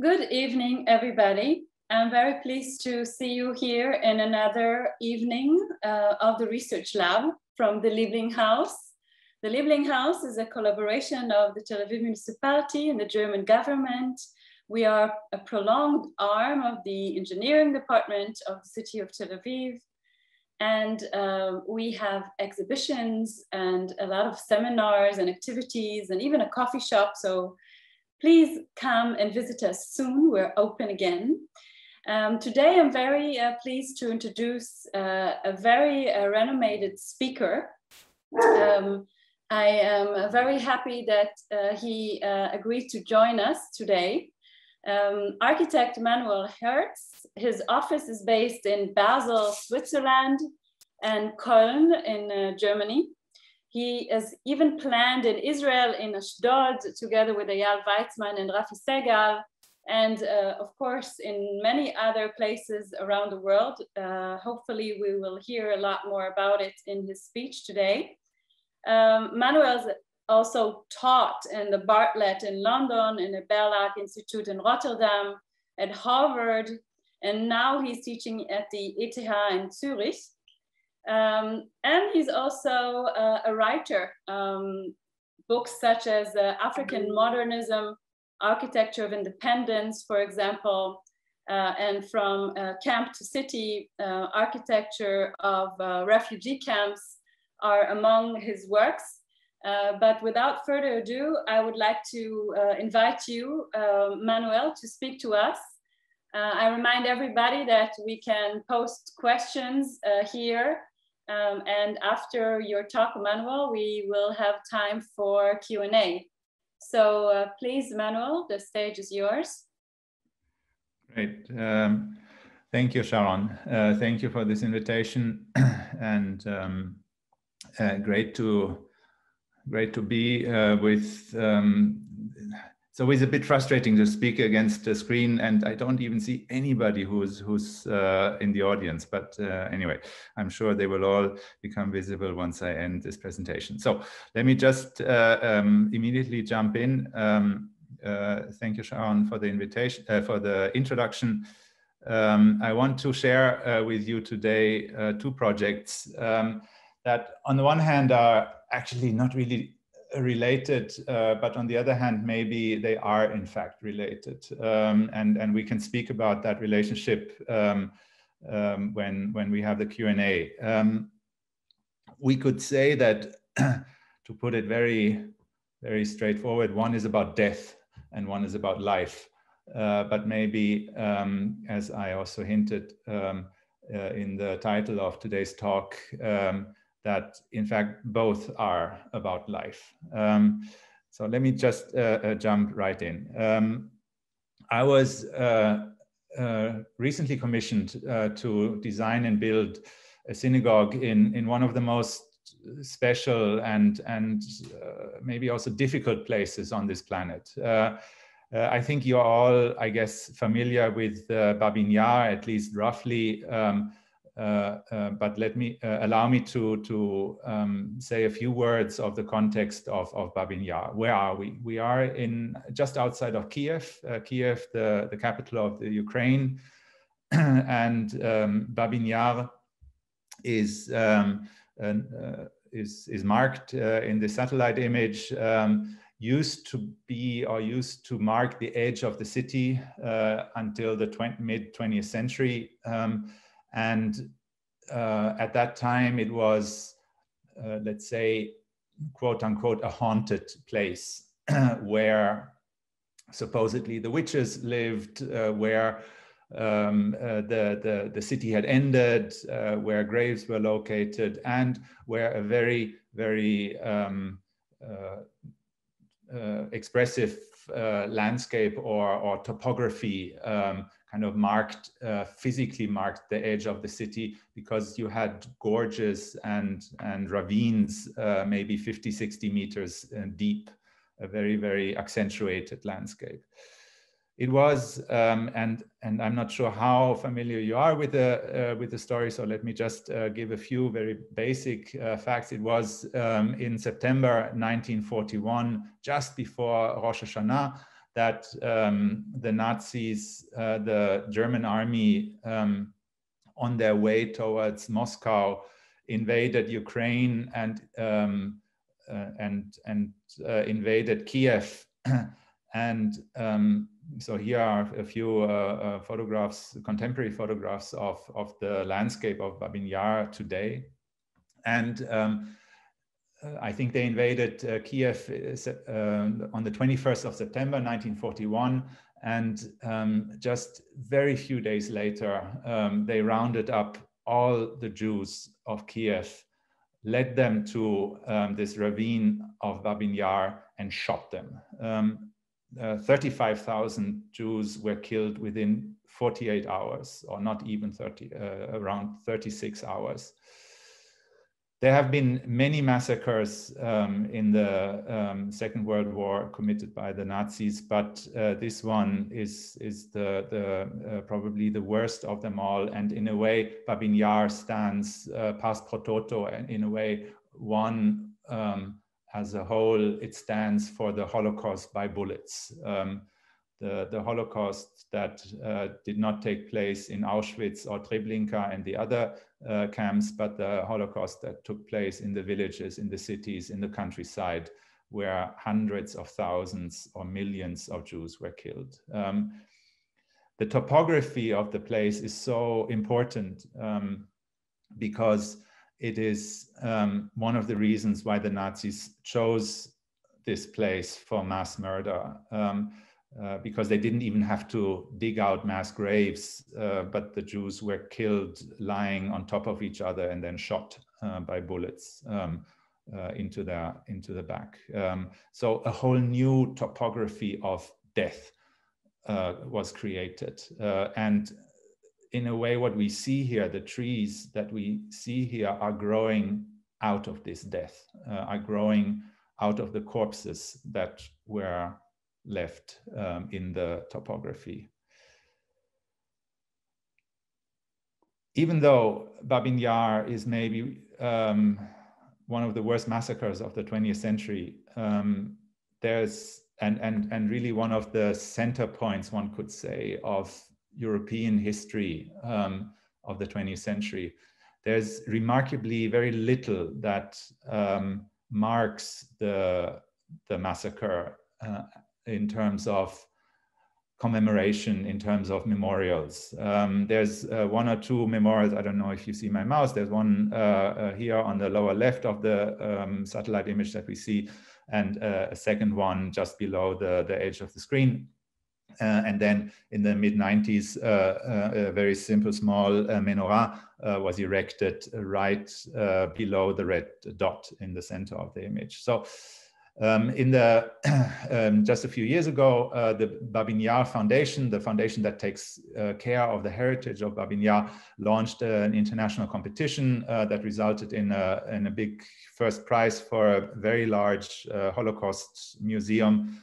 Good evening, everybody. I'm very pleased to see you here in another evening of the Research Lab from the Liebling House. The Liebling House is a collaboration of the Tel Aviv municipality and the German government. We are a prolonged arm of the engineering department of the city of Tel Aviv. And we have exhibitions and a lot of seminars and activities and even a coffee shop. So please come and visit us soon. We're open again. Today, I'm very pleased to introduce a very renowned speaker. I am very happy that he agreed to join us today. Architect Manael Hertz. His office is based in Basel, Switzerland, and Köln in Germany. He has even planned in Israel, in Ashdod, together with Eyal Weizman and Rafi Segal, and of course, in many other places around the world. Hopefully, we will hear a lot more about it in his speech today. Manuel's also taught in the Bartlett in London, in the Berlage Institute in Rotterdam, at Harvard, and now he's teaching at the ETH in Zurich. And he's also a writer. Books such as African Modernism, Architecture of Independence, for example, and From Camp to City, Architecture of Refugee Camps are among his works. But without further ado, I would like to invite you, Manuel, to speak to us. I remind everybody that we can post questions here. And after your talk, Manuel, we will have time for Q&A. So please, Manuel, the stage is yours. Great. Thank you, Sharon. Thank you for this invitation. And great to be with. It's always a bit frustrating to speak against the screen, and I don't even see anybody who's in the audience. But anyway, I'm sure they will all become visible once I end this presentation. So let me just immediately jump in. Thank you, Sharon, for the invitation, for the introduction. I want to share with you today two projects that, on the one hand, are actually not really related, but on the other hand, maybe they are in fact related, and we can speak about that relationship when we have the Q&A. We could say that, to put it very, very straightforward, one is about death and one is about life. But maybe, as I also hinted in the title of today's talk, that in fact both are about life. So let me just jump right in. I was recently commissioned to design and build a synagogue in one of the most special and maybe also difficult places on this planet. I think you're all, I guess, familiar with Babin Yar, at least roughly. But let me allow me to say a few words of the context of Babin Yar. Where are we? We are in just outside of Kiev, Kiev, the capital of the Ukraine, and Babin Yar is marked in the satellite image. Used to be, or used to mark, the edge of the city until the mid-20th century. And at that time, it was, let's say, quote unquote, a haunted place where supposedly the witches lived, where the city had ended, where graves were located, and where a very, very expressive landscape or topography kind of marked, physically marked the edge of the city, because you had gorges and ravines, maybe 50, 60 meters deep, a very, very accentuated landscape. It was, and I'm not sure how familiar you are with the story, so let me just give a few very basic facts. It was in September 1941, just before Rosh Hashanah, that the Nazis, the German army, on their way towards Moscow, invaded Ukraine and invaded Kiev. And so here are a few photographs, contemporary photographs of the landscape of Babyn Yar today. And I think they invaded Kiev on the 21st of September, 1941. And just very few days later, they rounded up all the Jews of Kiev, led them to this ravine of Babyn Yar and shot them. 35,000 Jews were killed within 48 hours, or not even 30, around 36 hours. There have been many massacres in the Second World War committed by the Nazis, but this one is probably the worst of them all. And in a way, Babyn Yar stands pars pro toto, and in a way, one as a whole, it stands for the Holocaust by bullets. The Holocaust that did not take place in Auschwitz or Treblinka and the other camps, but the Holocaust that took place in the villages, in the cities, in the countryside, where hundreds of thousands or millions of Jews were killed. The topography of the place is so important because it is one of the reasons why the Nazis chose this place for mass murder. Because they didn't even have to dig out mass graves, but the Jews were killed lying on top of each other and then shot by bullets into the back. So a whole new topography of death was created. And in a way, what we see here, the trees that we see here are growing out of this death, are growing out of the corpses that were left in the topography. Even though Babyn Yar is maybe one of the worst massacres of the 20th century, there's and really one of the center points, one could say, of European history of the 20th century, there's remarkably very little that marks the massacre in terms of commemoration, in terms of memorials. There's one or two memorials. I don't know if you see my mouse. There's one here on the lower left of the satellite image that we see, and a second one just below the edge of the screen. And then in the mid-90s, a very simple small menorah was erected right below the red dot in the center of the image. So just a few years ago, the Babyn Yar Foundation, the foundation that takes care of the heritage of Babyn Yar, launched an international competition that resulted in a big first prize for a very large Holocaust museum.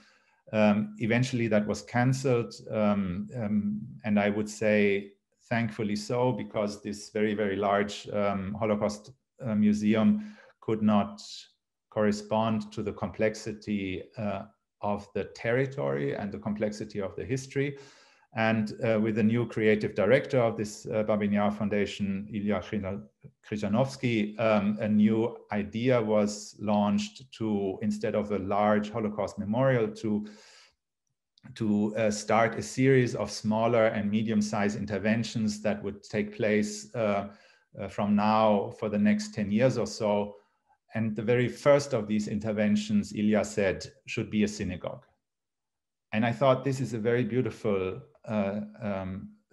Eventually that was cancelled, and I would say thankfully so, because this very, very large Holocaust museum could not correspond to the complexity of the territory and the complexity of the history. And with the new creative director of this Babyn Yar Foundation, Ilya Krzyżanowski, a new idea was launched to, instead of a large Holocaust memorial, to start a series of smaller and medium-sized interventions that would take place from now for the next 10 years or so. And the very first of these interventions, Ilya said, should be a synagogue. And I thought this is a very beautiful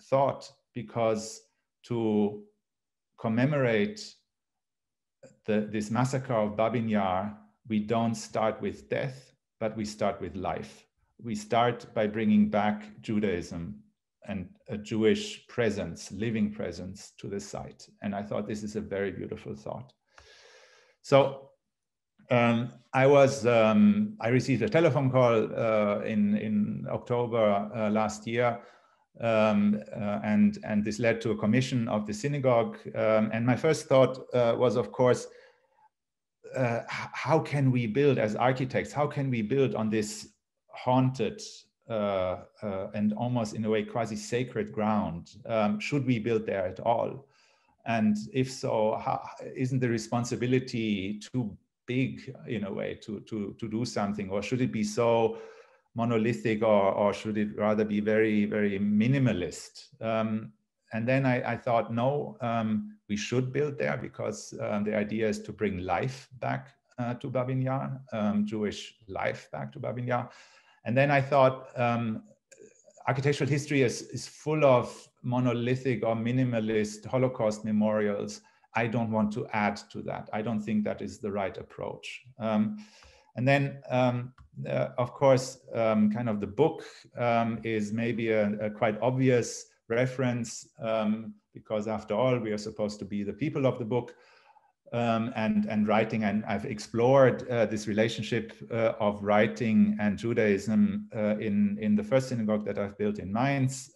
thought, because to commemorate this massacre of Babyn Yar, we don't start with death, but we start with life. We start by bringing back Judaism and a Jewish presence, living presence, to the site. And I thought this is a very beautiful thought. So I received a telephone call in October last year, and this led to a commission of the synagogue. And my first thought was, of course, how can we build as architects? How can we build on this haunted and almost in a way quasi-sacred ground. Should we build there at all? And if so, isn't the responsibility too big in a way to do something, or should it be so monolithic, or should it rather be very, very minimalist? And then I thought, no, we should build there, because the idea is to bring life back to Babyn Yar, Jewish life back to Babyn Yar. And then I thought, architectural history is full of monolithic or minimalist Holocaust memorials. I don't want to add to that. I don't think that is the right approach. And then, of course, kind of the book is maybe a quite obvious reference, because after all, we are supposed to be the people of the book. And writing, and I've explored this relationship of writing and Judaism in the first synagogue that I've built in Mainz.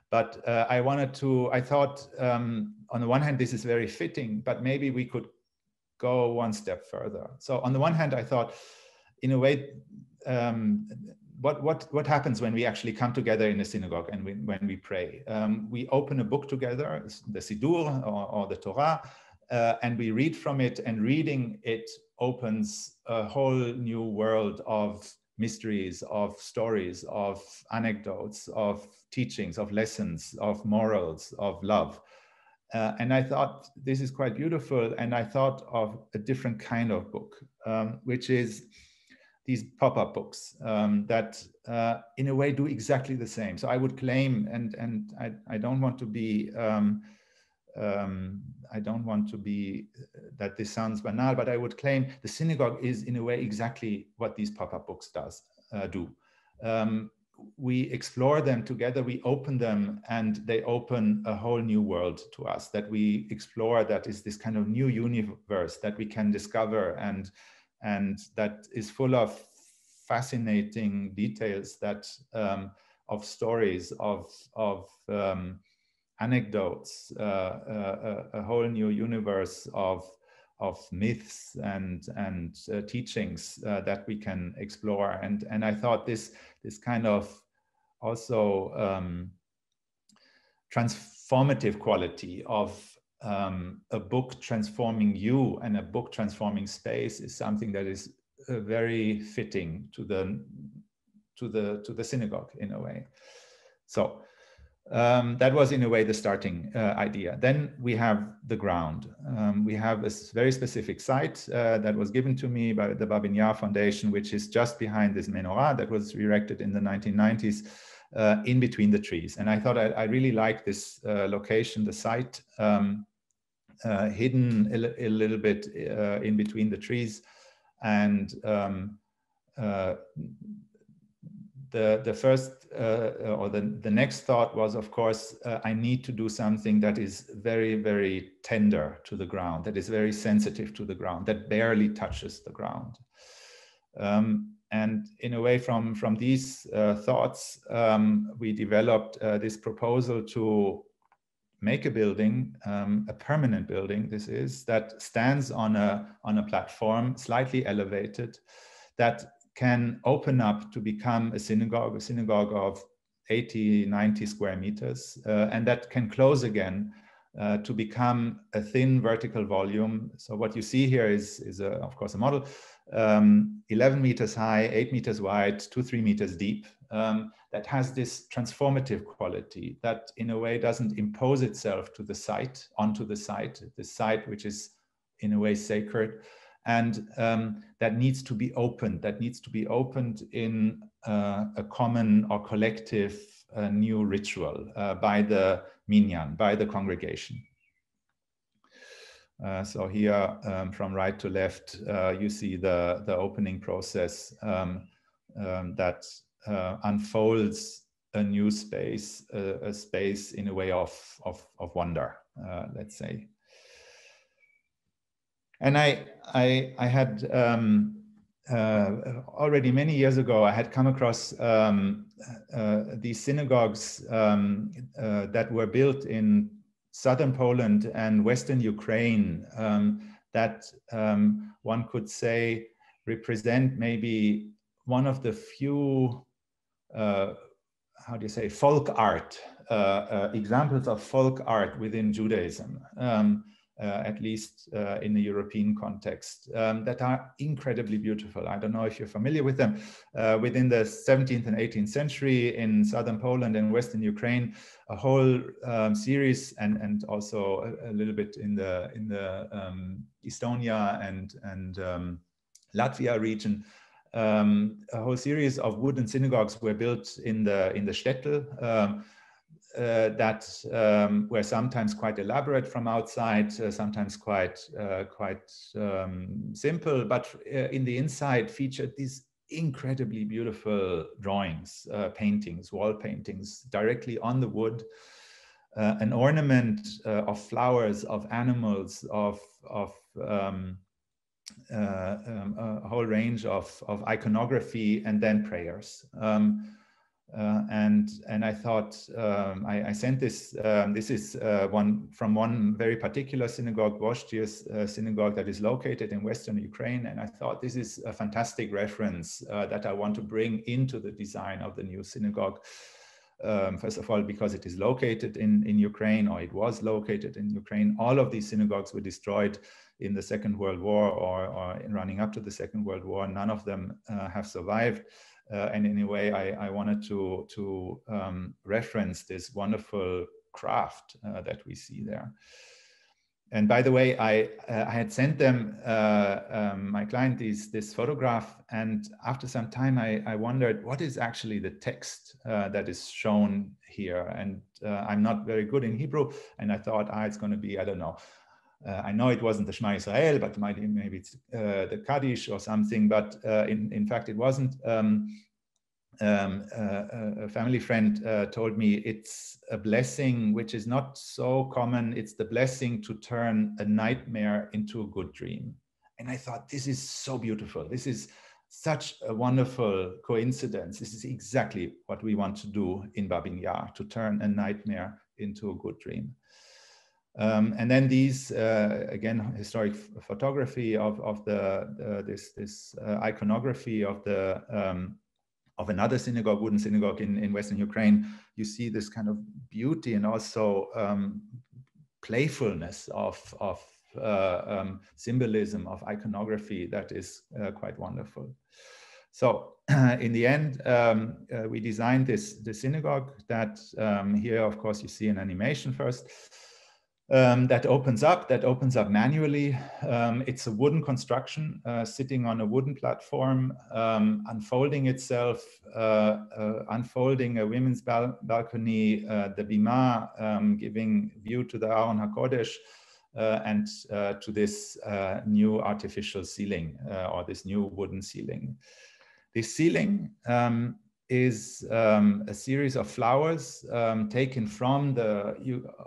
But I thought, on the one hand, this is very fitting, but maybe we could go one step further. So on the one hand, I thought, in a way, what happens when we actually come together in a synagogue and when we pray? We open a book together, the Siddur or the Torah, and we read from it, and reading it opens a whole new world of mysteries, of stories, of anecdotes, of teachings, of lessons, of morals, of love. And I thought this is quite beautiful, and I thought of a different kind of book, which is these pop-up books that in a way do exactly the same. So I would claim, and I don't want to be, that this sounds banal, but I would claim the synagogue is in a way exactly what these pop-up books do. We explore them together, we open them, and they open a whole new world to us that we explore, that is this kind of new universe that we can discover, and that is full of fascinating details, that of stories, of anecdotes, a whole new universe of myths and teachings that we can explore. And I thought this kind of also transformative quality of a book transforming you and a book transforming space is something that is very fitting to the synagogue in a way. So that was in a way the starting idea. Then we have the ground. We have a very specific site that was given to me by the Babyn Yar Foundation, which is just behind this menorah that was erected in the 1990s, in between the trees. And I thought I really like this location, the site, hidden a little bit in between the trees. And the first or the next thought was, of course, I need to do something that is very, very tender to the ground, that is very sensitive to the ground, that barely touches the ground. And in a way, from these thoughts, we developed this proposal to make a building, a permanent building, this is, that stands on a platform, slightly elevated, that can open up to become a synagogue of 80, 90 square meters, and that can close again to become a thin vertical volume. So what you see here is of course, a model, 11 meters high, 8 meters wide, 2-3 meters deep, that has this transformative quality that in a way doesn't impose itself to the site, onto the site which is in a way sacred, and that needs to be opened, in a common or collective new ritual by the minyan, by the congregation. So here, from right to left, you see the opening process that unfolds a new space, a space in a way of wonder, let's say. And I had already many years ago, I had come across these synagogues that were built in southern Poland and western Ukraine that one could say represent maybe one of the few, how do you say, folk art, examples of folk art within Judaism, at least in the European context, that are incredibly beautiful. I don't know if you're familiar with them. Within the 17th and 18th century in southern Poland and western Ukraine, a whole series, and also a little bit in the Estonia and Latvia region, a whole series of wooden synagogues were built in the shtetl, that were sometimes quite elaborate from outside, sometimes quite simple, but in the inside featured these incredibly beautiful drawings, paintings, wall paintings directly on the wood, an ornament of flowers, of animals, of a whole range of iconography, and then prayers. And I thought, I sent this, this is one from one very particular synagogue, Voshti's synagogue, that is located in Western Ukraine. And I thought this is a fantastic reference that I want to bring into the design of the new synagogue. First of all, because it is located in Ukraine, or it was located in Ukraine. All of these synagogues were destroyed in the Second World War, or in running up to the Second World War. None of them have survived. And in a way, I wanted to reference this wonderful craft that we see there. And by the way, I had sent them, my client, this photograph, and after some time I wondered, what is actually the text that is shown here? And I'm not very good in Hebrew, and I thought, it's going to be, I don't know, I know it wasn't the Shema Israel, but maybe it's the Kaddish or something, but in fact it wasn't. A family friend told me it's a blessing which is not so common. It's the blessing to turn a nightmare into a good dream. And I thought, this is so beautiful. This is such a wonderful coincidence. This is exactly what we want to do in Babin Yar, to turn a nightmare into a good dream. And then these, again, historic photography of this iconography of the of another synagogue, wooden synagogue in Western Ukraine. You see this kind of beauty and also playfulness of symbolism, of iconography that is quite wonderful. So in the end, we designed this synagogue that here, of course, you see an animation first. That opens up manually. It's a wooden construction sitting on a wooden platform, unfolding itself, unfolding a women's balcony, the bima, giving view to the Aron HaKodesh, and to this new artificial ceiling, or this new wooden ceiling. This ceiling is a series of flowers taken from the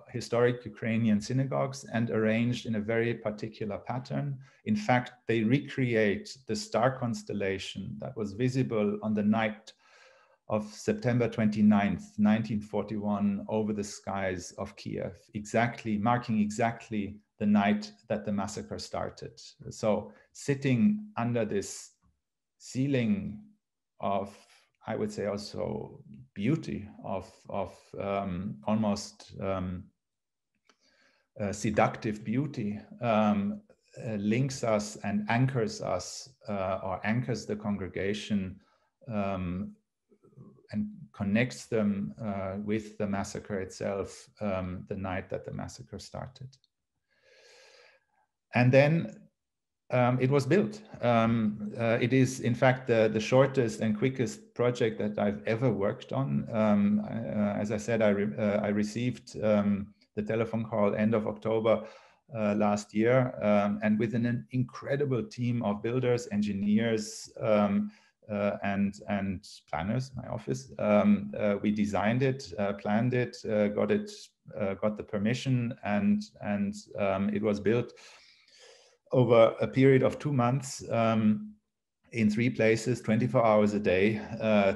historic Ukrainian synagogues and arranged in a very particular pattern. In fact, they recreate the star constellation that was visible on the night of September 29th, 1941, over the skies of Kiev, marking exactly the night that the massacre started. So sitting under this ceiling of, I would say, also beauty, of almost seductive beauty, links us and anchors us, or anchors the congregation, and connects them with the massacre itself, the night that the massacre started. And then it was built. It is, in fact, the shortest and quickest project that I've ever worked on. As I said, I received the telephone call end of October last year, and with an incredible team of builders, engineers, and planners, my office. We designed it, planned it, got the permission, and it was built over a period of 2 months, in 3 places, 24 hours a day,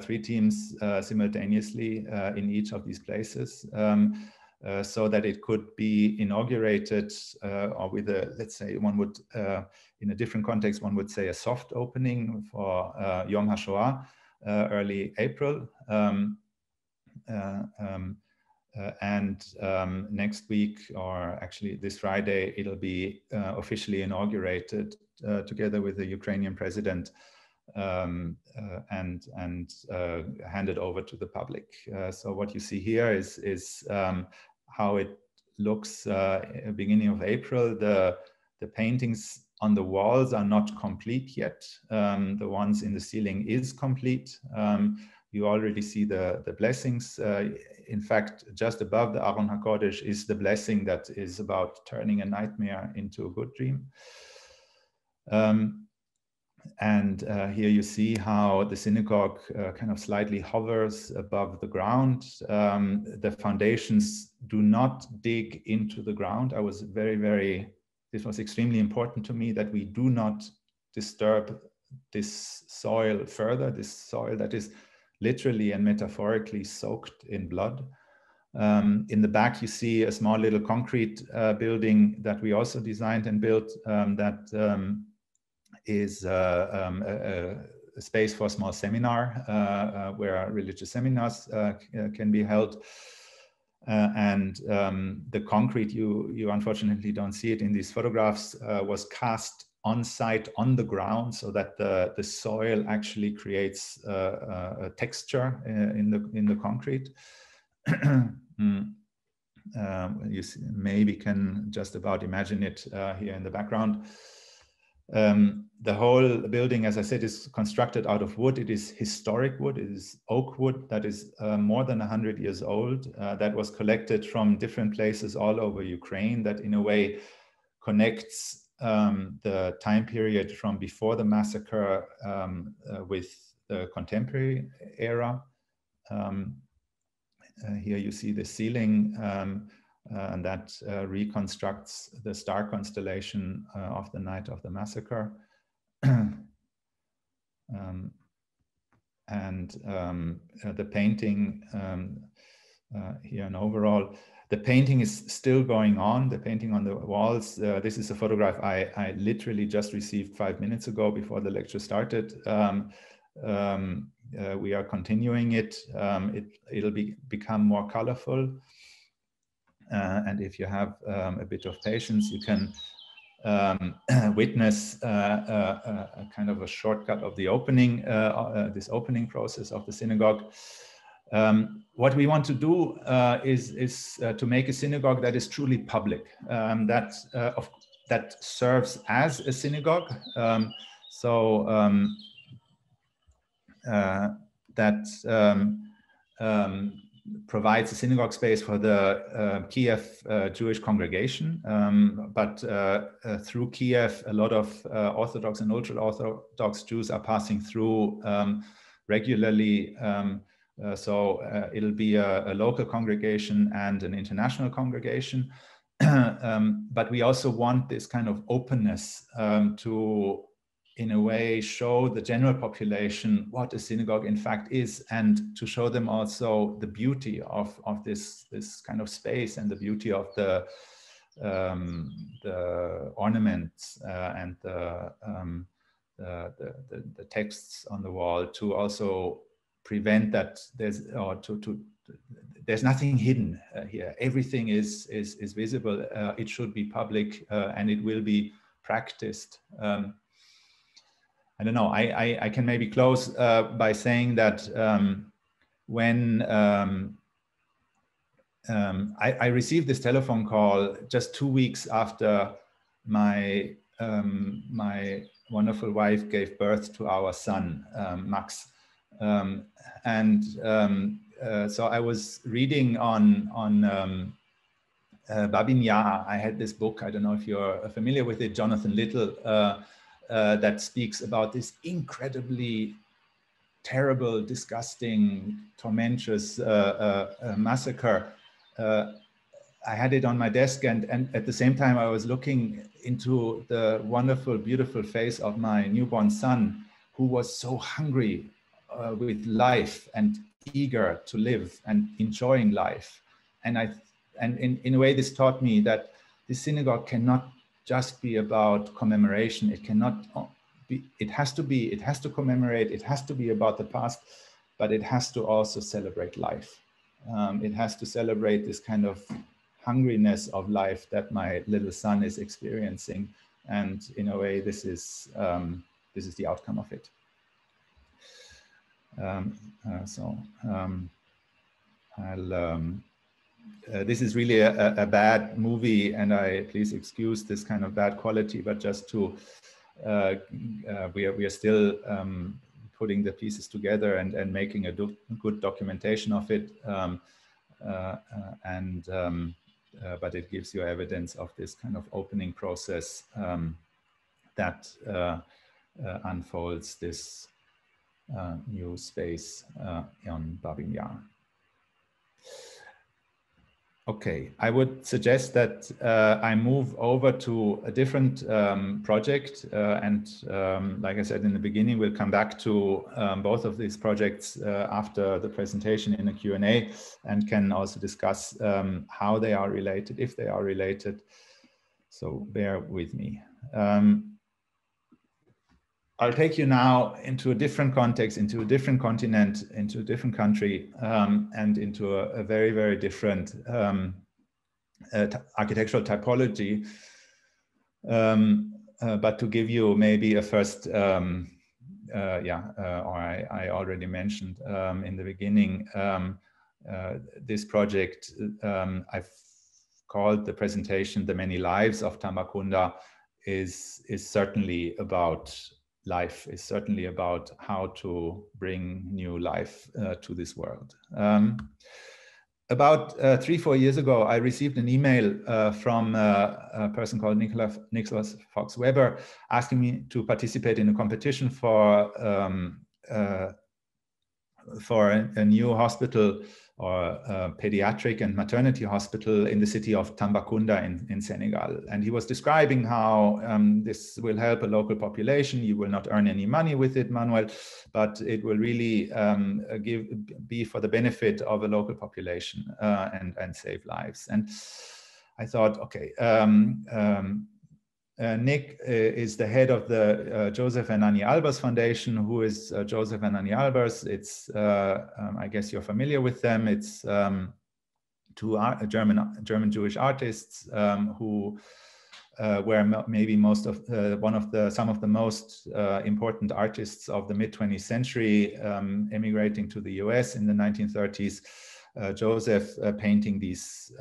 3 teams simultaneously in each of these places. so that it could be inaugurated or with a, let's say, one would, in a different context, one would say a soft opening for Yom HaShoah, early April. Next week, or actually this Friday, it'll be officially inaugurated together with the Ukrainian president and handed over to the public. So what you see here is how it looks beginning of April. The paintings on the walls are not complete yet. The ones in the ceiling is complete. You already see the blessings. In fact, just above the Aron HaKodesh is the blessing that is about turning a nightmare into a good dream. Here you see how the synagogue kind of slightly hovers above the ground. The foundations do not dig into the ground. I was this was extremely important to me, that we do not disturb this soil further, this soil that is literally and metaphorically soaked in blood. In the back, you see a small little concrete building that we also designed and built that is a space for a small seminar where religious seminars can be held. The concrete, you unfortunately don't see it in these photographs, was cast on site on the ground, so that the soil actually creates a texture in the concrete. You maybe can just about imagine it here in the background. The whole building, as I said, is constructed out of wood. It is historic wood. It is oak wood that is more than 100 years old. That was collected from different places all over Ukraine, that in a way connects the time period from before the massacre with the contemporary era. Here you see the ceiling, and that reconstructs the star constellation of the night of the massacre. The painting here and overall, the painting is still going on, the painting on the walls. This is a photograph I literally just received 5 minutes ago before the lecture started. We are continuing it. It'll become more colorful. And if you have a bit of patience, you can witness a kind of a shortcut of the opening, this opening process of the synagogue. What we want to do is to make a synagogue that is truly public, that serves as a synagogue, provides a synagogue space for the Kiev Jewish congregation, but through Kiev, a lot of Orthodox and ultra-Orthodox Jews are passing through regularly. So it'll be a local congregation and an international congregation. But we also want this kind of openness to, in a way, show the general population what a synagogue in fact is, and to show them also the beauty of this kind of space and the beauty of the ornaments and the texts on the wall, to also prevent that there's nothing hidden here. Everything is visible. It should be public, and it will be practiced. I don't know, I can maybe close by saying that when I received this telephone call just 2 weeks after my wonderful wife gave birth to our son, Max. So I was reading on Babin-Yah. I had this book, I don't know if you're familiar with it, Jonathan Little, that speaks about this incredibly terrible, disgusting, tormentous massacre. I had it on my desk, and at the same time I was looking into the wonderful, beautiful face of my newborn son, who was so hungry with life and eager to live and enjoying life. And and in a way, this taught me that the synagogue cannot just be about commemoration. It cannot be, it has to commemorate, it has to be about the past, but it has to also celebrate life. It has to celebrate this kind of hungriness of life that my little son is experiencing. And in a way, this is the outcome of it. This is really a bad movie, and please excuse this kind of bad quality, but just to, we are still putting the pieces together and making a good documentation of it. But it gives you evidence of this kind of opening process that unfolds this new space on Babin Yar. Okay, I would suggest that I move over to a different project, and like I said in the beginning, we'll come back to both of these projects after the presentation in a Q&A, and can also discuss how they are related, if they are related. So bear with me. I'll take you now into a different context, into a different continent, into a different country, and into a very, very different architectural typology. But to give you maybe a first, or I already mentioned in the beginning, this project I've called the presentation "The Many Lives of Tambacounda" is certainly about life, is certainly about how to bring new life to this world. About 3-4 years ago, I received an email from a person called Nicholas Fox-Weber asking me to participate in a competition for a new hospital, or a pediatric and maternity hospital in the city of Tambacounda in Senegal. And he was describing how this will help a local population. You will not earn any money with it, Manuel, but it will really be for the benefit of a local population and save lives. And I thought, okay, Nick is the head of the Joseph and Annie Albers Foundation. Who is Joseph and Annie Albers? It's, I guess you're familiar with them. It's two German Jewish artists who were maybe some of the most important artists of the mid-20th century, emigrating to the US in the 1930s. Joseph painting these,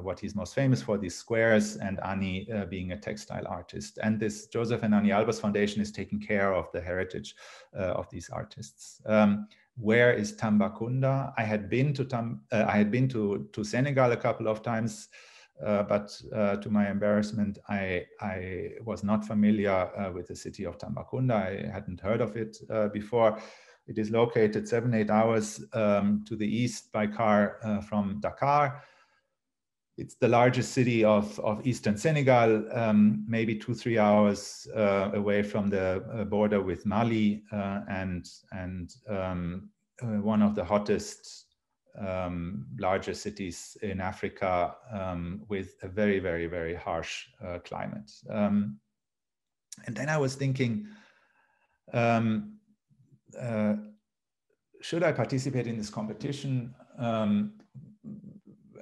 what he's most famous for, these squares, and Annie being a textile artist. And this Joseph and Annie Albers Foundation is taking care of the heritage of these artists. Where is Tambacounda? I had been to Senegal a couple of times, but to my embarrassment, I was not familiar with the city of Tambacounda. I hadn't heard of it before. It is located 7-8 hours to the east by car from Dakar. It's the largest city of eastern Senegal, maybe 2-3 hours away from the border with Mali, and one of the hottest, larger cities in Africa, with a very, very, very harsh climate. And then I was thinking, should I participate in this competition?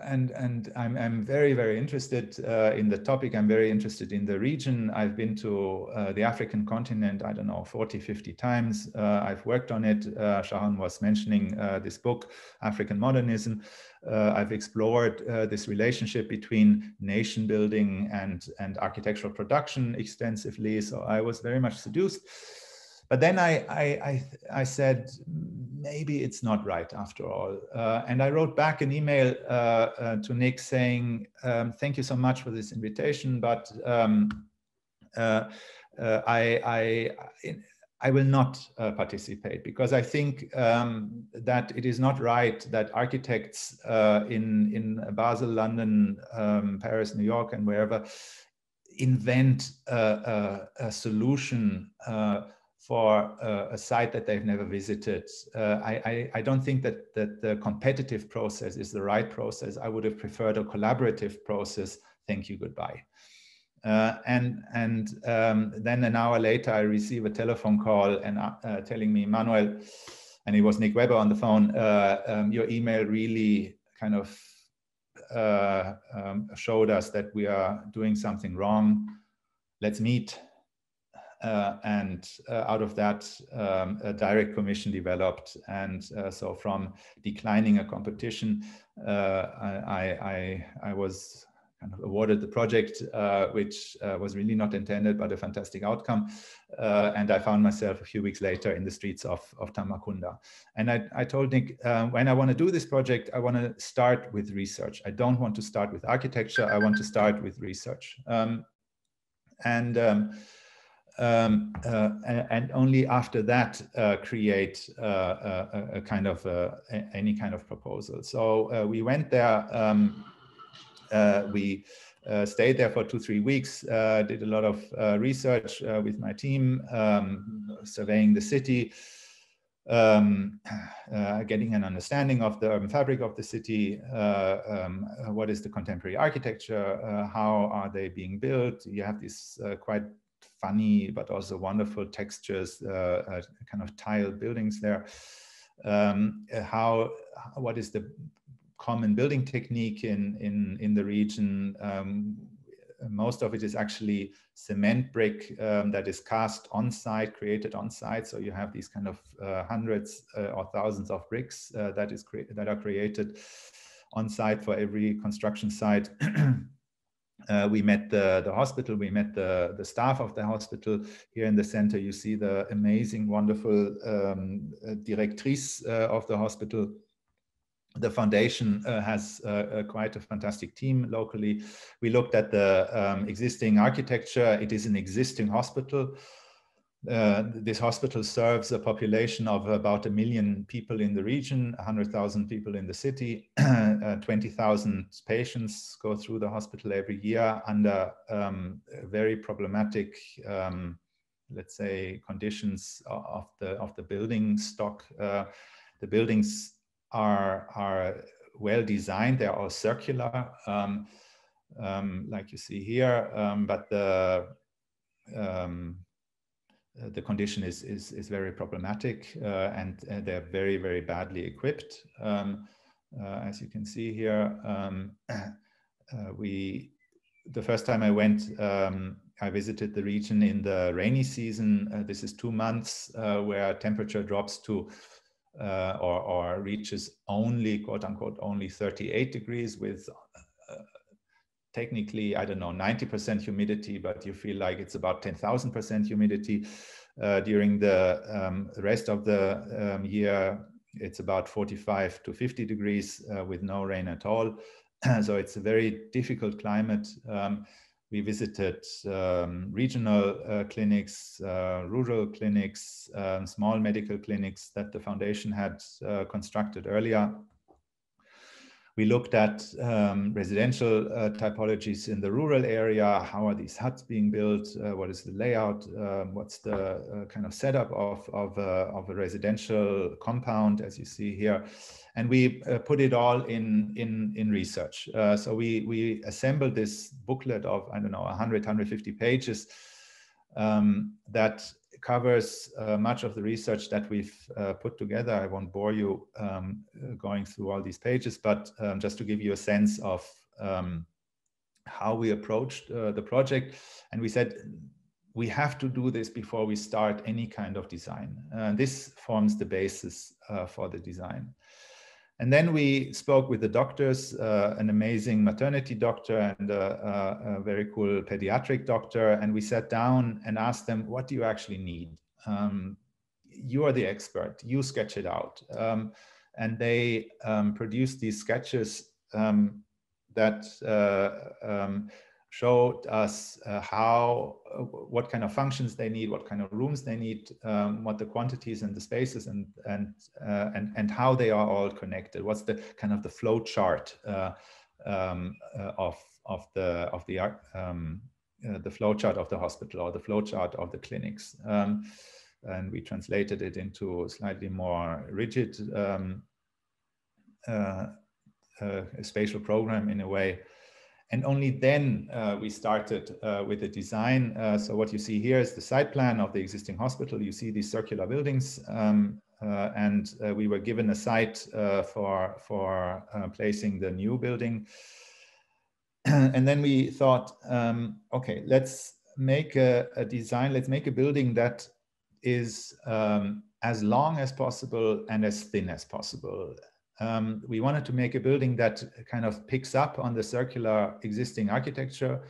And I'm very, very interested in the topic. I'm very interested in the region. I've been to the African continent, I don't know, 40-50 times. I've worked on it. Sharon was mentioning this book, African Modernism. I've explored this relationship between nation building and architectural production extensively. So I was very much seduced. But then I said, maybe it's not right after all. And I wrote back an email to Nick saying, thank you so much for this invitation, but I will not participate, because I think that it is not right that architects in Basel, London, Paris, New York, and wherever invent a solution for a site that they've never visited. I don't think that the competitive process is the right process. I would have preferred a collaborative process. Thank you, goodbye. Then an hour later, I receive a telephone call and telling me, Manuel, and it was Nick Weber on the phone, your email really kind of showed us that we are doing something wrong. Let's meet. And out of that, a direct commission developed. And so from declining a competition, I was kind of awarded the project, which was really not intended, but a fantastic outcome. And I found myself a few weeks later in the streets of Tambacounda. And I told Nick, when I want to do this project, I want to start with research. I don't want to start with architecture. I want to start with research. And only after that create a kind of any kind of proposal. So we went there. We stayed there for 2-3 weeks. Did a lot of research with my team, surveying the city, getting an understanding of the urban fabric of the city. What is the contemporary architecture? How are they being built? You have these quite funny but also wonderful textures, kind of tile buildings there. What is the common building technique in the region? Most of it is actually cement brick that is cast on site, created on site. So you have these kind of hundreds or thousands of bricks that are created on site for every construction site. We met the hospital, we met the staff of the hospital. Here in the center, you see the amazing, wonderful directrice of the hospital. The foundation has quite a fantastic team locally. We looked at the existing architecture. It is an existing hospital. This hospital serves a population of about 1 million people in the region, 100,000 people in the city. 20,000 patients go through the hospital every year under very problematic, let's say, conditions of the building stock. The buildings are well designed. They are all circular, like you see here, but the condition is very problematic, and they're very, very badly equipped. As you can see here, the first time I went, I visited the region in the rainy season. This is 2 months where temperature drops to or reaches only, quote unquote, only 38 degrees with technically, I don't know, 90% humidity, but you feel like it's about 10,000% humidity. During the rest of the year, it's about 45 to 50 degrees with no rain at all. So it's a very difficult climate. We visited regional clinics, rural clinics, small medical clinics that the foundation had constructed earlier. We looked at residential typologies in the rural area. How are these huts being built? What is the layout? What's the kind of setup of a residential compound, as you see here? And we put it all in research. So we assembled this booklet of, I don't know, 100, 150 pages that covers much of the research that we've put together. I won't bore you going through all these pages, but just to give you a sense of how we approached the project. And we said, we have to do this before we start any kind of design. This forms the basis for the design. And then we spoke with the doctors, an amazing maternity doctor and a very cool pediatric doctor. And we sat down and asked them, what do you actually need? You are the expert, you sketch it out. And they produced these sketches that showed us what kind of functions they need, what kind of rooms they need, what the quantities and the spaces and how they are all connected. What's the kind of the flow chart of the flow chart of the hospital or the flow chart of the clinics. and we translated it into a slightly more rigid spatial program in a way. And only then we started with the design. So what you see here is the site plan of the existing hospital. You see these circular buildings, and we were given a site for placing the new building. And then we thought, okay, let's make a design, let's make a building that is as long as possible and as thin as possible. We wanted to make a building that kind of picks up on the circular existing architecture,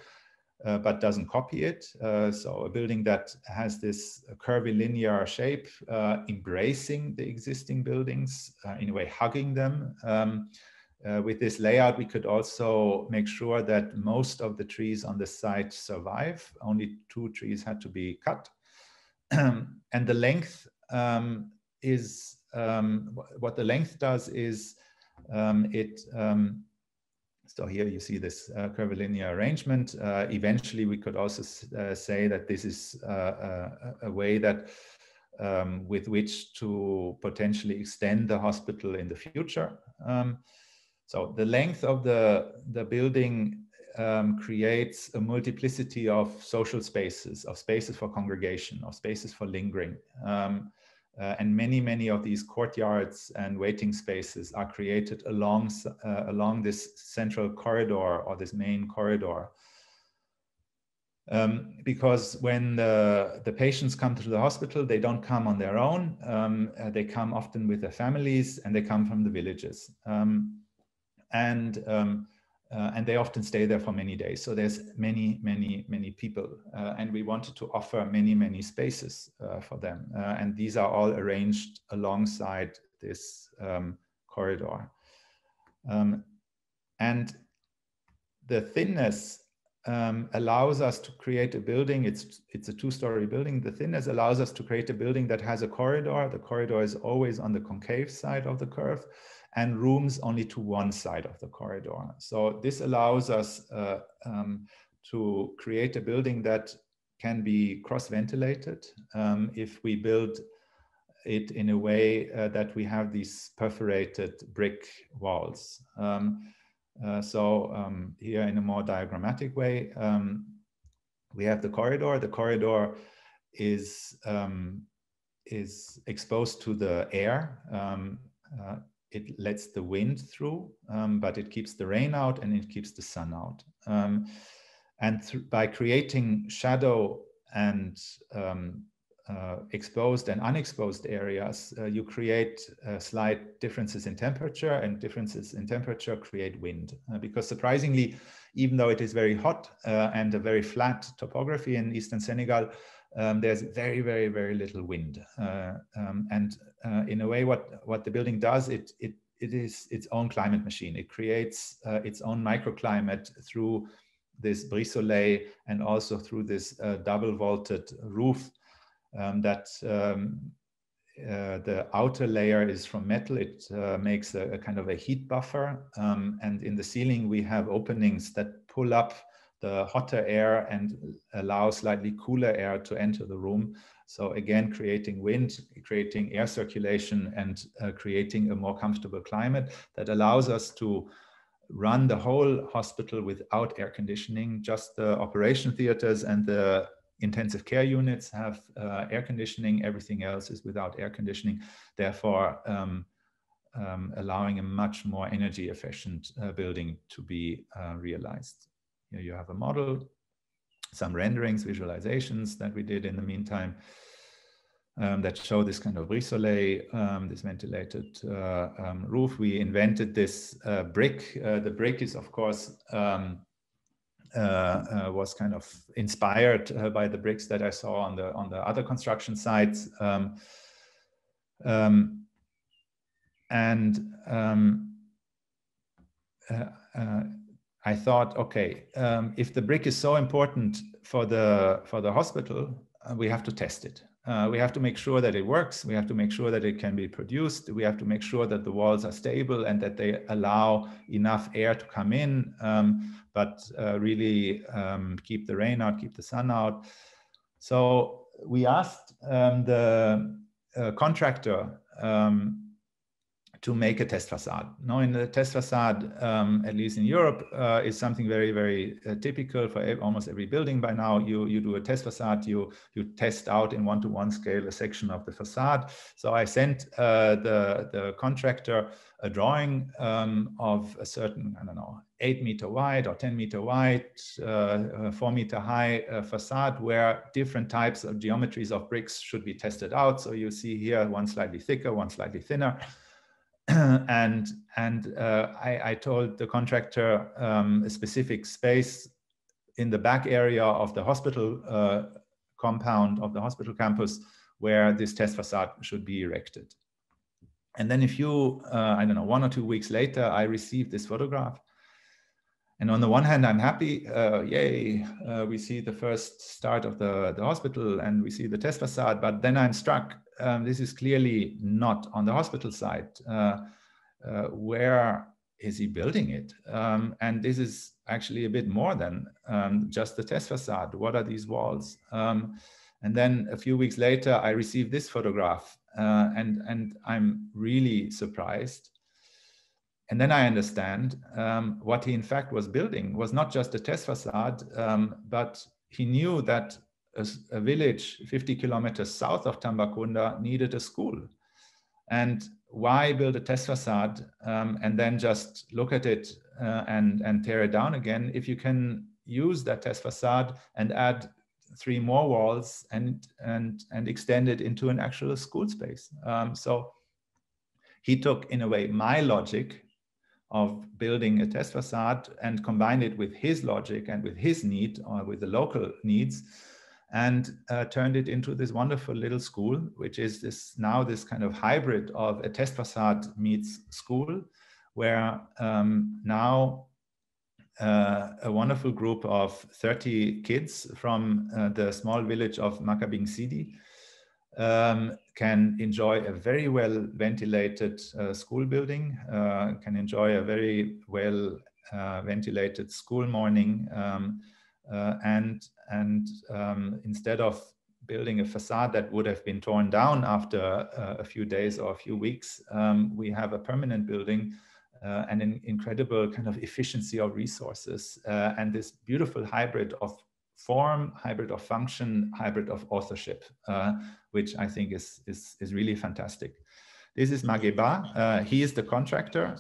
but doesn't copy it. So a building that has this curvilinear shape, embracing the existing buildings, in a way hugging them. With this layout, we could also make sure that most of the trees on the site survive. Only 2 trees had to be cut. And the length is, what the length does is so here you see this curvilinear arrangement. Eventually, we could also say that this is a way that with which to potentially extend the hospital in the future. So the length of the building creates a multiplicity of social spaces, of spaces for congregation, of spaces for lingering. And many of these courtyards and waiting spaces are created along this central corridor, or this main corridor. Because when the patients come to the hospital, they don't come on their own. They come often with their families, and they come from the villages. And they often stay there for many days. So there's many people. And we wanted to offer many spaces for them. And these are all arranged alongside this corridor. And the thinness allows us to create a building. It's a 2-story building. The thinness allows us to create a building that has a corridor. The corridor is always on the concave side of the curve, and rooms only to one side of the corridor. So this allows us to create a building that can be cross-ventilated if we build it in a way that we have these perforated brick walls. Here in a more diagrammatic way, we have the corridor. The corridor is exposed to the air. It lets the wind through, but it keeps the rain out and it keeps the sun out. By creating shadow and exposed and unexposed areas, you create slight differences in temperature, and differences in temperature create wind. Because surprisingly, even though it is very hot and a very flat topography in eastern Senegal, there's very little wind. In a way, what the building does, it is its own climate machine. It creates its own microclimate through this brise-soleil and also through this double vaulted roof that the outer layer is from metal. It makes a kind of a heat buffer. And in the ceiling, we have openings that pull up the hotter air and allow slightly cooler air to enter the room. So again, creating wind, creating air circulation, and creating a more comfortable climate that allows us to run the whole hospital without air conditioning. Just the operation theaters and the intensive care units have air conditioning. Everything else is without air conditioning, therefore allowing a much more energy efficient building to be realized. Here you have a model, some renderings, visualizations that we did in the meantime that show this kind of brise-soleil, this ventilated roof. We invented this brick. The brick is, of course, was kind of inspired by the bricks that I saw on the other construction sites. I thought, okay, if the brick is so important for the hospital, we have to test it. We have to make sure that it works. We have to make sure that it can be produced. We have to make sure that the walls are stable and that they allow enough air to come in, but really keep the rain out, keep the sun out. So we asked the contractor to make a test facade. Now, in the test facade, at least in Europe, is something very, very typical for almost every building by now. You do a test facade, you test out in 1-to-1 scale a section of the facade. So I sent the contractor a drawing of a certain, I don't know, 8-meter wide or 10-meter wide, 4-meter high facade where different types of geometries of bricks should be tested out. So you see here one slightly thicker, one slightly thinner. And I told the contractor a specific space in the back area of the hospital compound of the hospital campus where this test facade should be erected. And then a few, I don't know, 1 or 2 weeks later, I received this photograph. And on the one hand, I'm happy, yay, we see the first start of the hospital and we see the test facade, but then I'm struck. This is clearly not on the hospital site. Where is he building it? And this is actually a bit more than just the test facade. What are these walls? And then a few weeks later, I received this photograph and I'm really surprised. And then I understand what he in fact was building was not just a test facade, but he knew that a village 50 kilometers south of Tambacounda needed a school. And why build a test facade and then just look at it and tear it down again if you can use that test facade and add 3 more walls and extend it into an actual school space. So he took, in a way, my logic of building a test facade and combined it with his logic and with his need or with the local needs and turned it into this wonderful little school, which is this kind of hybrid of a test facade meets school, where now a wonderful group of 30 kids from the small village of Makabing Sidi can enjoy a very well ventilated school building, can enjoy a very well ventilated school morning, and instead of building a facade that would have been torn down after a few days or a few weeks, we have a permanent building and an incredible kind of efficiency of resources and this beautiful hybrid of form, hybrid of function, hybrid of authorship, which I think is really fantastic. This is Mageba. He is the contractor,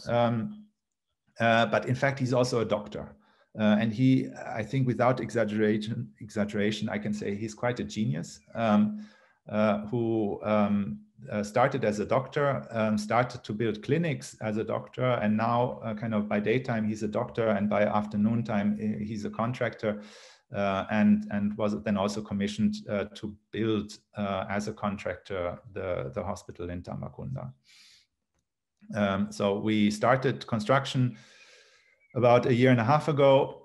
but in fact, he's also a doctor. And he, I think without exaggeration, I can say he's quite a genius who started as a doctor, started to build clinics as a doctor, and now kind of by daytime he's a doctor and by afternoon time he's a contractor, and was then also commissioned to build as a contractor the hospital in Tambacounda. So we started construction about 1.5 years ago.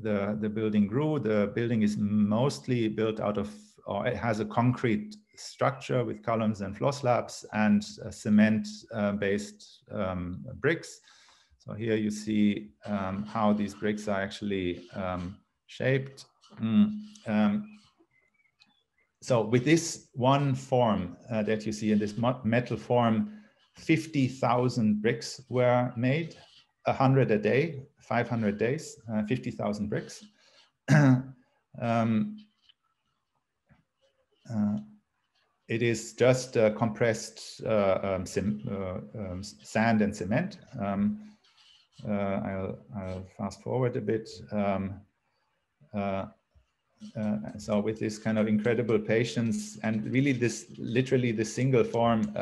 The building grew. The building is mostly built out of, or it has a concrete structure with columns and floor slabs and cement-based bricks. So here you see how these bricks are actually shaped. So with this one form that you see in this metal form, 50,000 bricks were made. 100 a day, 500 days, 50,000 bricks. It is just compressed sand and cement. I'll fast forward a bit. So with this kind of incredible patience and really literally the single form,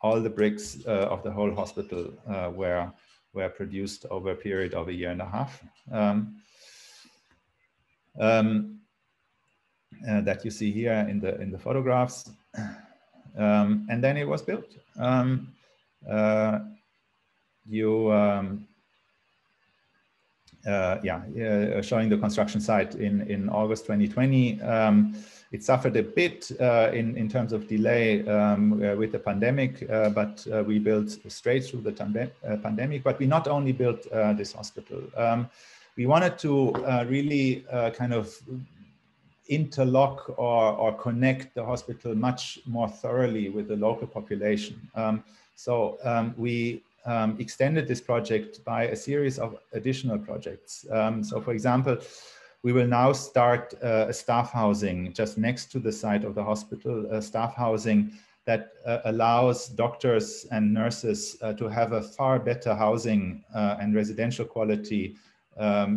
all the bricks of the whole hospital were produced over a period of 1.5 years. That you see here in the photographs, and then it was built. Showing the construction site in August 2020. It suffered a bit in terms of delay with the pandemic, but we built straight through the pandemic. But we not only built this hospital, we wanted to really kind of interlock or connect the hospital much more thoroughly with the local population. We extended this project by a series of additional projects. So for example, we will now start a staff housing just next to the site of the hospital, a staff housing that allows doctors and nurses to have a far better housing and residential quality,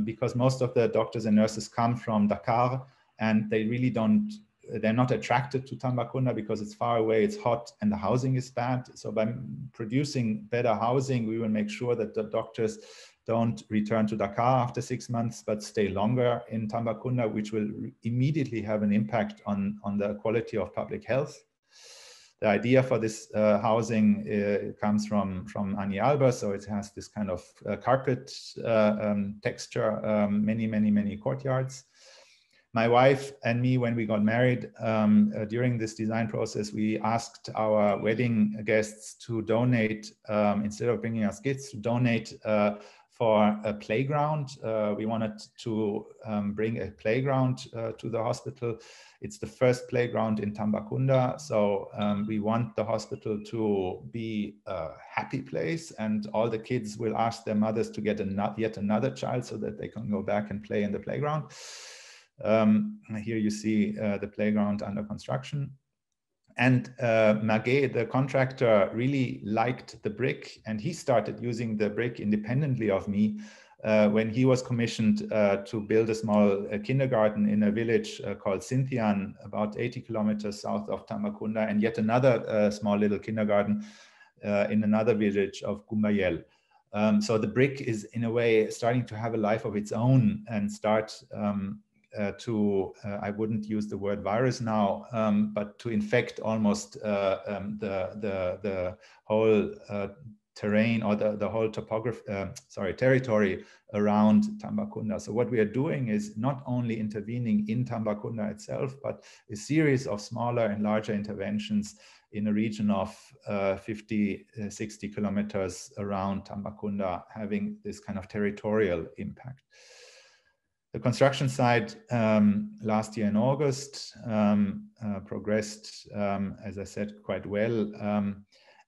because most of the doctors and nurses come from Dakar, and they really they're not attracted to Tambacounda because it's far away, it's hot, and the housing is bad. So by producing better housing, we will make sure that the doctors don't return to Dakar after 6 months, but stay longer in Tambacounda, which will immediately have an impact on the quality of public health. The idea for this housing comes from Annie Alber, so it has this kind of carpet texture, many courtyards. My wife and me, when we got married, during this design process, we asked our wedding guests to donate, instead of bringing us gifts, to donate for a playground. We wanted to bring a playground to the hospital. It's the first playground in Tambacounda, so we want the hospital to be a happy place, and all the kids will ask their mothers to get yet another child so that they can go back and play in the playground. Here you see the playground under construction. And Maguet, the contractor, really liked the brick, and he started using the brick independently of me when he was commissioned to build a small kindergarten in a village called Cynthian, about 80 kilometers south of Tambacounda, and yet another small little kindergarten in another village of Gumbayel. So the brick is in a way starting to have a life of its own and start I wouldn't use the word virus now, but to infect almost the whole terrain or the whole territory around Tambacounda. So what we are doing is not only intervening in Tambacounda itself, but a series of smaller and larger interventions in a region of 50, 60 kilometers around Tambacounda, having this kind of territorial impact. The construction site last year in August progressed, as I said, quite well.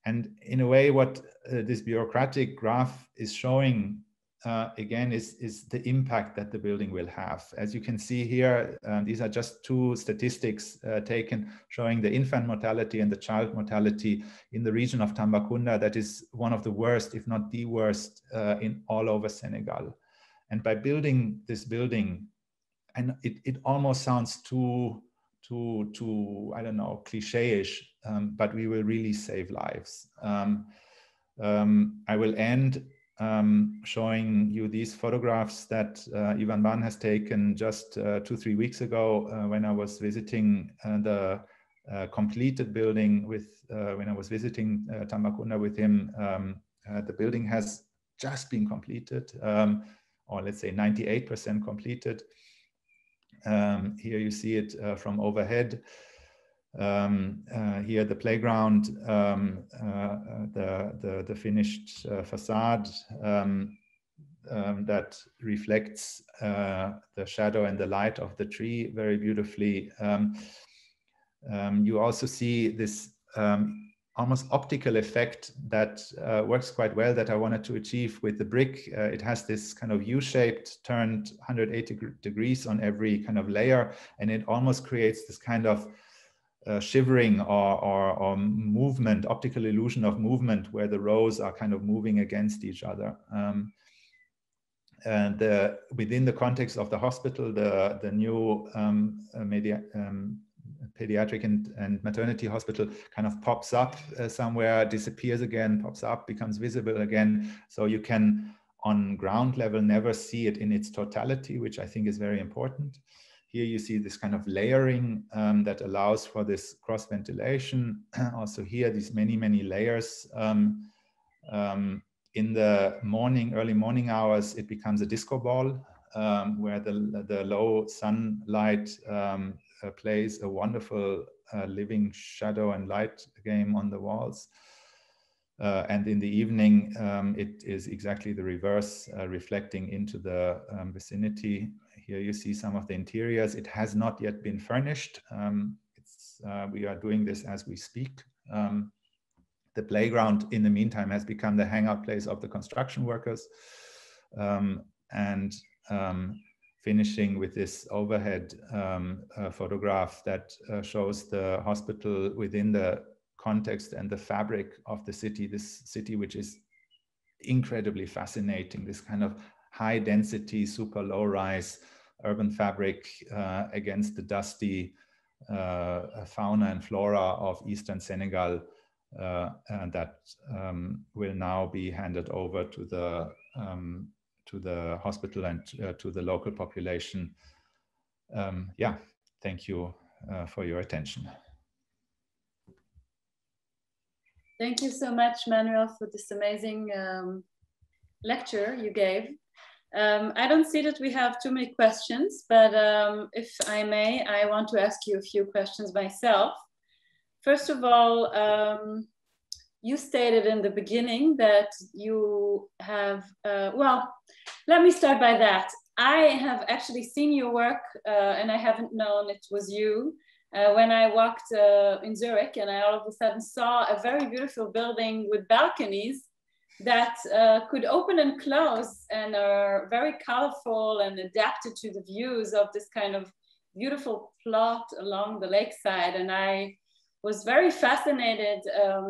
And in a way, what this bureaucratic graph is showing, again, is the impact that the building will have. As you can see here, these are just two statistics taken showing the infant mortality and the child mortality in the region of Tambacounda. That is one of the worst, if not the worst, in all over Senegal. And by building this building, and it almost sounds too I don't know, cliche-ish, but we will really save lives. I will end showing you these photographs that Ivan Ban has taken just 2-3 weeks ago when I was visiting the completed building when I was visiting Tambacounda with him. The building has just been completed. Or let's say 98% completed. Here you see it from overhead. Here the playground, the finished facade that reflects the shadow and the light of the tree very beautifully. You also see this almost optical effect that works quite well that I wanted to achieve with the brick. It has this kind of U-shaped, turned 180 degrees on every kind of layer, and it almost creates this kind of shivering or movement, optical illusion of movement, where the rows are kind of moving against each other. And within the context of the hospital, the new pediatric and maternity hospital kind of pops up somewhere, disappears again, pops up, becomes visible again. So you can, on ground level, never see it in its totality, which I think is very important. Here you see this kind of layering that allows for this cross ventilation. Also here, these many layers. In the early morning hours, it becomes a disco ball where the low sunlight plays a wonderful living shadow and light game on the walls. And in the evening, it is exactly the reverse, reflecting into the vicinity. Here you see some of the interiors. It has not yet been furnished. We are doing this as we speak. The playground, in the meantime, has become the hangout place of the construction workers. Finishing with this overhead photograph that shows the hospital within the context and the fabric of the city, this city which is incredibly fascinating, this kind of high density, super low rise urban fabric against the dusty fauna and flora of eastern Senegal, and that will now be handed over to the hospital and to the local population. Yeah, thank you for your attention. Thank you so much, Manuel, for this amazing lecture you gave. I don't see that we have too many questions, but if I may, I want to ask you a few questions myself. First of all, you stated in the beginning that you have, well, let me start by that. I have actually seen your work and I haven't known it was you when I walked in Zurich, and I all of a sudden saw a very beautiful building with balconies that could open and close and are very colorful and adapted to the views of this kind of beautiful plot along the lakeside. And I was very fascinated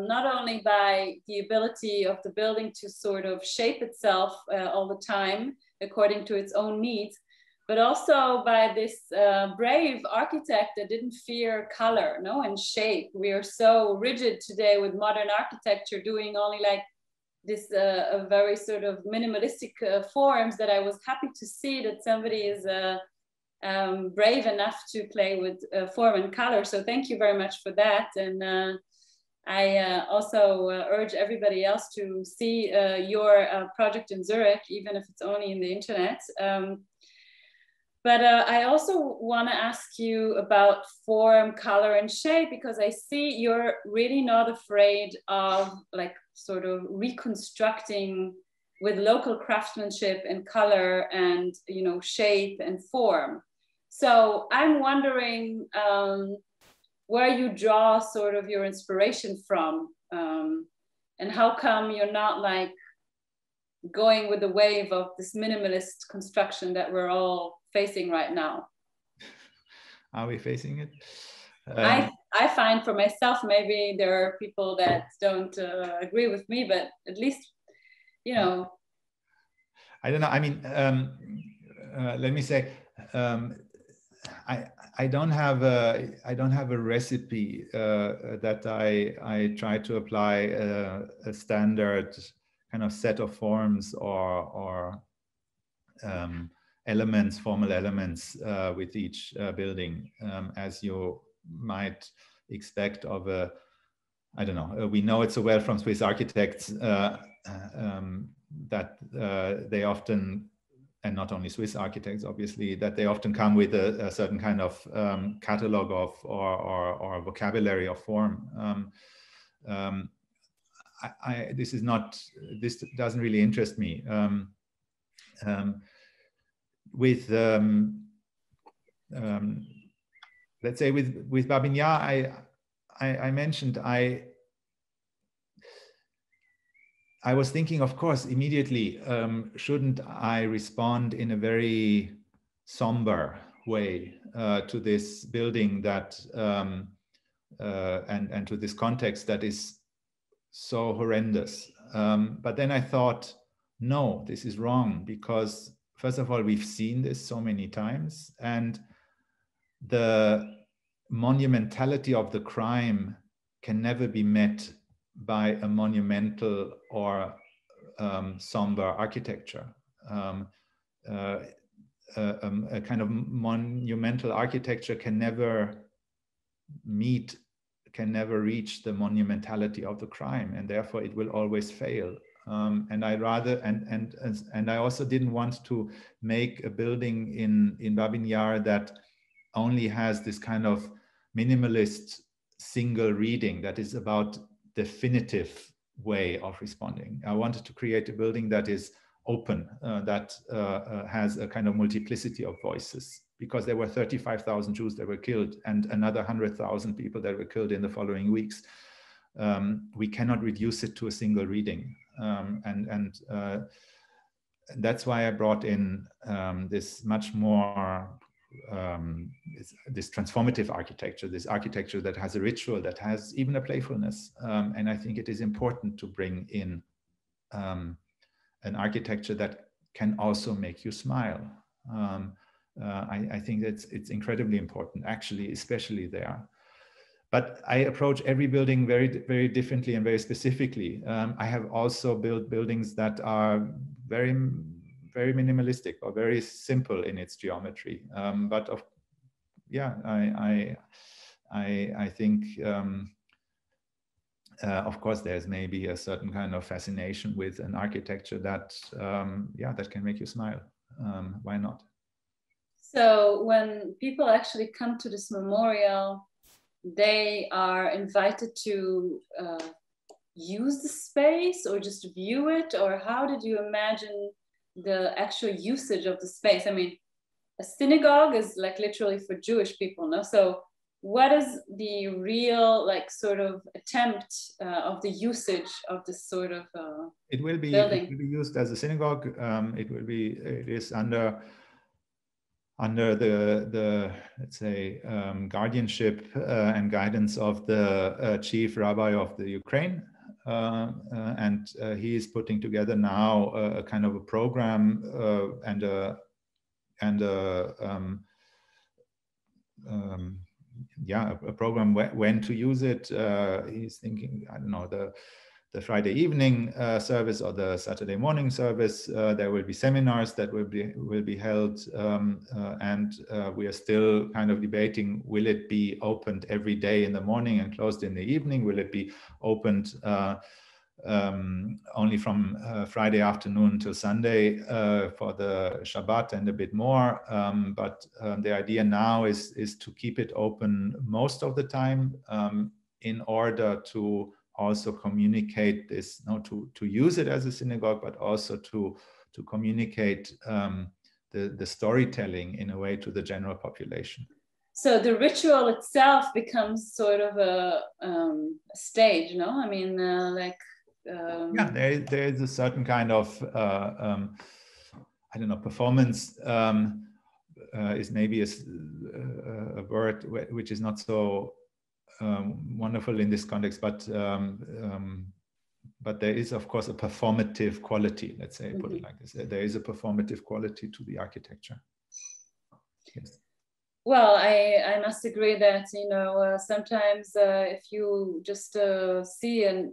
not only by the ability of the building to sort of shape itself all the time according to its own needs, but also by this brave architect that didn't fear color, no, and shape. We are so rigid today with modern architecture, doing only like this a very sort of minimalistic forms, that I was happy to see that somebody is brave enough to play with form and color. So thank you very much for that. And I also urge everybody else to see your project in Zurich, even if it's only in the internet. But I also want to ask you about form, color, and shape, because I see you're really not afraid of like sort of reconstructing with local craftsmanship and color and, you know, shape and form. So I'm wondering where you draw sort of your inspiration from, and how come you're not like going with the wave of this minimalist construction that we're all facing right now? Are we facing it? I find for myself, maybe there are people that don't agree with me, but at least, you know. I don't know. I mean, let me say, I don't have a recipe that I try to apply a standard kind of set of forms or elements, formal elements with each building, as you might expect of a, I don't know, we know it so well from Swiss architects that they often, and not only Swiss architects, obviously, that they often come with a certain kind of catalog of or vocabulary of form. This doesn't really interest me. With let's say with Babinja, I mentioned I was thinking, of course, immediately, shouldn't I respond in a very somber way to this building that and to this context that is so horrendous? But then I thought, no, this is wrong, because first of all, we've seen this so many times, and the monumentality of the crime can never be met by a monumental or somber architecture. A kind of monumental architecture can never reach the monumentality of the crime, and therefore it will always fail. And I also didn't want to make a building in Babinja that only has this kind of minimalist single reading that is about definitive way of responding. I wanted to create a building that is open, that has a kind of multiplicity of voices, because there were 35,000 Jews that were killed and another 100,000 people that were killed in the following weeks. We cannot reduce it to a single reading. That's why I brought in this much more, this transformative architecture, this architecture that has a ritual, that has even a playfulness. And I think it is important to bring in an architecture that can also make you smile. I think it's incredibly important, actually, especially there. But I approach every building very, very differently and very specifically. I have also built buildings that are very, very minimalistic or very simple in its geometry. I think, of course, there's maybe a certain kind of fascination with an architecture that, that can make you smile. Why not? So when people actually come to this memorial, they are invited to use the space or just view it? Or how did you imagine the actual usage of the space? I mean, a synagogue is like literally for Jewish people, no? So what is the real sort of attempt of the usage of this sort of building? It will be used as a synagogue. It is under the let's say guardianship and guidance of the chief rabbi of the Ukraine, and he is putting together now a kind of a program and a program when to use it. He's thinking, I don't know, the Friday evening service or the Saturday morning service. There will be seminars that will be held, and we are still kind of debating: will it be opened every day in the morning and closed in the evening? Will it be opened only from Friday afternoon till Sunday for the Shabbat and a bit more? But the idea now is to keep it open most of the time, in order to also communicate this, to use it as a synagogue, but also to communicate the storytelling in a way to the general population. So the ritual itself becomes sort of a stage, no? I mean, there is a certain kind of I don't know, performance is maybe a word which is not so wonderful in this context, but there is, of course, a performative quality, let's say, put it like this. There is a performative quality to the architecture. Yes. Well, I must agree that, sometimes if you just see a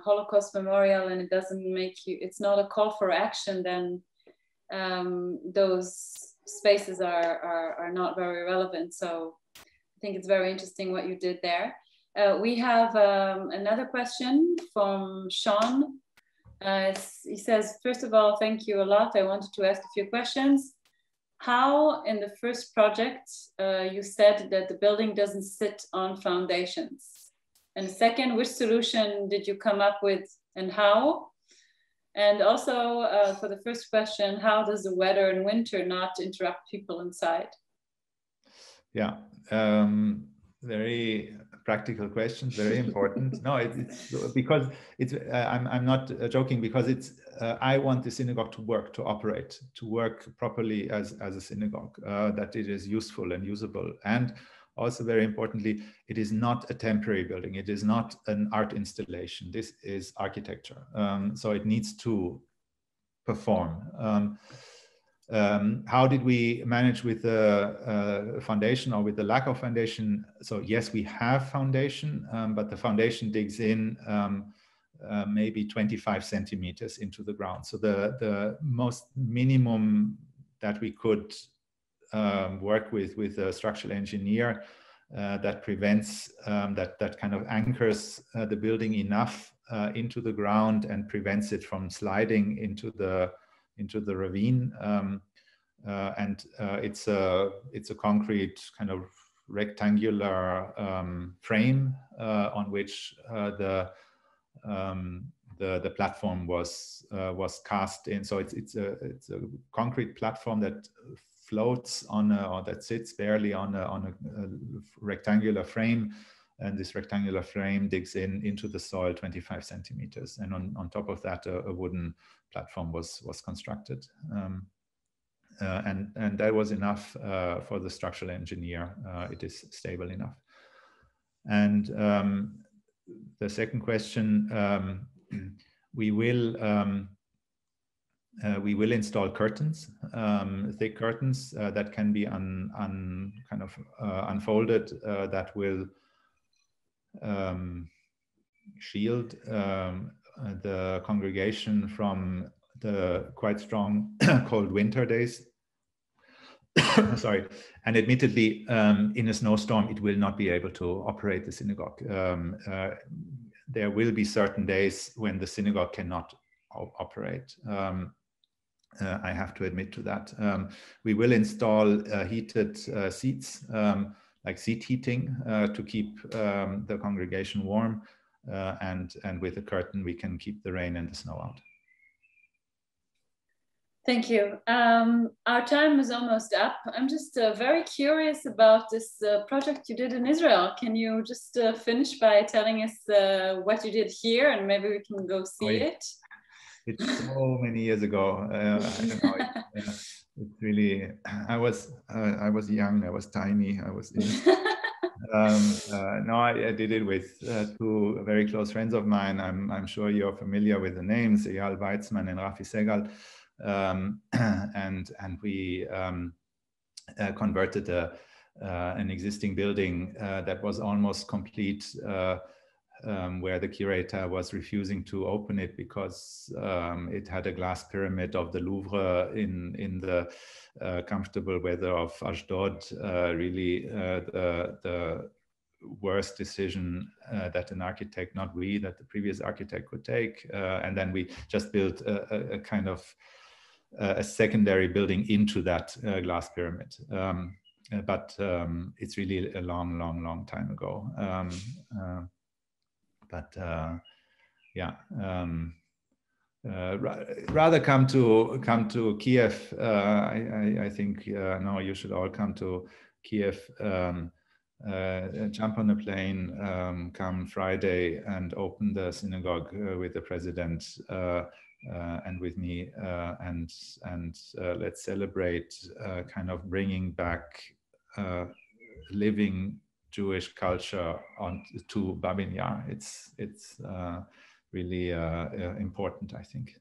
Holocaust memorial and it doesn't make you, it's not a call for action, then those spaces are not very relevant. So I think it's very interesting what you did there. We have another question from Sean. He says, first of all, thank you a lot. I wanted to ask a few questions. How, in the first project, you said that the building doesn't sit on foundations? And second, which solution did you come up with and how? And also, for the first question, how does the weather in winter not interrupt people inside? Yeah, very practical questions, very important. No, it's because it's, I'm not joking, because it's, I want the synagogue to work, to operate, to work properly as a synagogue, that it is useful and usable. And also, very importantly, it is not a temporary building. It is not an art installation. This is architecture. So it needs to perform. How did we manage with the foundation or with the lack of foundation? So yes, we have foundation, but the foundation digs in maybe 25 centimeters into the ground. So the most minimum that we could work with a structural engineer that prevents, that kind of anchors the building enough into the ground and prevents it from sliding into the ravine, and it's a concrete kind of rectangular frame on which the the platform was cast in. So it's a concrete platform that floats on or that sits barely on a rectangular frame, and this rectangular frame digs into the soil 25 centimeters, and on top of that a wooden platform was constructed, and that was enough for the structural engineer. It is stable enough. And the second question, we will install curtains, thick curtains that can be unfolded, that will shield the congregation from the quite strong cold winter days. Sorry, and admittedly, in a snowstorm, it will not be able to operate the synagogue. There will be certain days when the synagogue cannot operate. I have to admit to that. We will install heated seats, like seat heating, to keep the congregation warm, and with a curtain we can keep the rain and the snow out. Thank you. Our time is almost up. I'm just very curious about this project you did in Israel. Can you just finish by telling us what you did here, and maybe we can go see it? It's so many years ago. I don't know. It's really. I was young. I was tiny. I was. No, I did it with two very close friends of mine. I'm sure you're familiar with the names, Eyal Weizman and Rafi Segal. And we converted an existing building that was almost complete, where the curator was refusing to open it because it had a glass pyramid of the Louvre in the comfortable weather of Ashdod. Really the worst decision that an architect, not we, that the previous architect could take. And then we just built a kind of a secondary building into that glass pyramid. But it's really a long time ago. Yeah, rather come to Kiev. I think no, you should all come to Kiev. Jump on a plane, come Friday and open the synagogue with the president and with me, and let's celebrate kind of bringing back living Jewish culture to Babin Yar. It's really important, I think.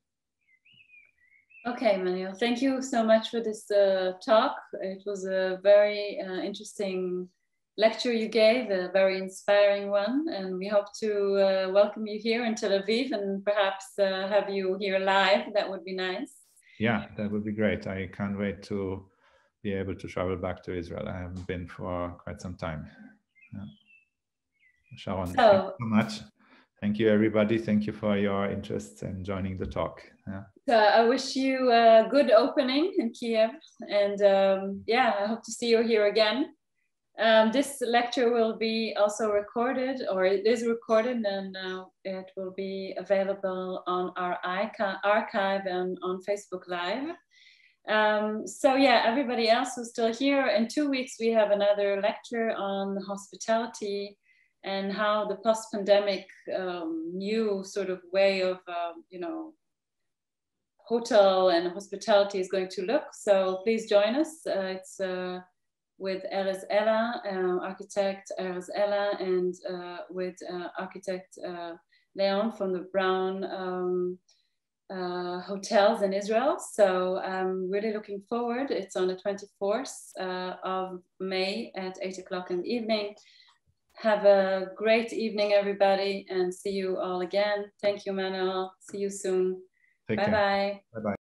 Okay, Manuel, thank you so much for this talk. It was a very interesting lecture you gave, a very inspiring one, and we hope to welcome you here in Tel Aviv and perhaps have you here live. That would be nice. Yeah, that would be great. I can't wait to be able to travel back to Israel. I haven't been for quite some time. Yeah. Sharon, thank you so much. Thank you, everybody. Thank you for your interest and joining the talk. Yeah. So I wish you a good opening in Kiev, and yeah, I hope to see you here again. This lecture will be also recorded, or it is recorded, and it will be available on our archive and on Facebook Live. So yeah, everybody else who's still here, in 2 weeks we have another lecture on hospitality and how the post-pandemic new sort of way of, you know, hotel and hospitality is going to look. So please join us. It's with Erez Ella, architect Erez Ella, and with architect Leon from the Brown hotels in Israel. So I'm really looking forward. It's on the 24th of May at 8 o'clock in the evening. Have a great evening, everybody, and see you all again. Thank you, Manuel. See you soon. Bye-bye. Bye-bye.